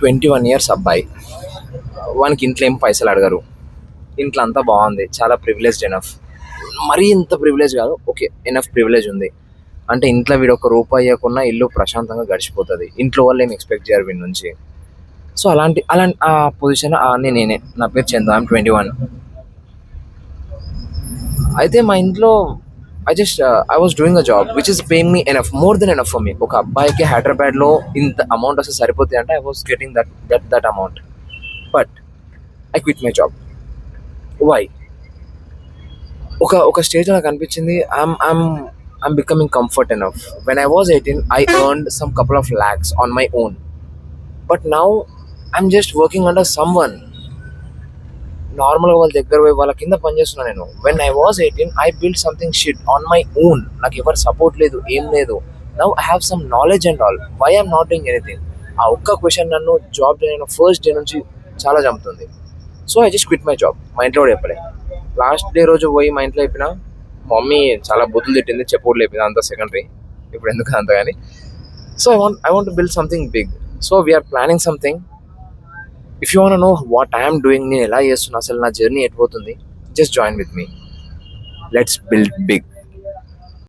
21 years అబ్బాయి. వానికి ఇంట్లో ఏం పైసలు అడగరు, ఇంట్లో అంతా బాగుంది, చాలా ప్రివిలేజ్డ్ ఎనఫ్. మరీ ఇంత ప్రివిలేజ్ కాదు, ఓకే ఎనఫ్ ప్రివిలేజ్ ఉంది. అంటే ఇంట్లో వీడు ఒక రూపాయి ఇవ్వకున్నా ఇల్లు ప్రశాంతంగా గడిచిపోతుంది, ఇంట్లో వాళ్ళు ఏం ఎక్స్పెక్ట్ చేయరు వీడి నుంచి. సో అలాంటి అలాంటి ఆ పొజిషన్ నేనే. నా పేరు చందు, ఐఎమ్ 21. అయితే మా ఇంట్లో I was doing a job which is paying me enough, more than enough for me. ఒక అబ్బాయికి హైదరాబాద్లో ఇంత అమౌంట్ వస్తే సరిపోతుంది అంటే I was getting that amount. But I quit my job. Why? ఒక స్టేజ్ నాకు అనిపించింది I'm becoming comfort enough. When I was 18 I earned some couple of lakhs on my own. But now I'm just working under someone. నార్మల్గా వాళ్ళ దగ్గర పోయి వాళ్ళ కింద పనిచేస్తున్నా నేను. When I was 18 I build something shit on my own. నాకు ఎవరు సపోర్ట్ లేదు, ఏం లేదు. Now I have some knowledge and all. Why I'm not doing anything? ఆ ఒక్క క్వశ్చన్ నన్ను జాబ్ చేయడం ఫస్ట్ డే నుంచి చాలా చంపుతుంది. So I just quit my job. మా ఇంట్లో కూడా చెప్పలే. లాస్ట్ డే రోజు పోయి మా ఇంట్లో చెప్పిన, మా మమ్మీ చాలా బుద్ధులు తిట్టింది, చెప్పుడు లేపింది, అంత సెకండరీ, ఇప్పుడు ఎందుకు అంత కానీ. So I want to build something big. So we're planning something. If you want know what I'm doing, నేను ఎలా చేస్తున్నా, అసలు నా జర్నీ ఎటుపోతుంది, just join with me. Let's build big.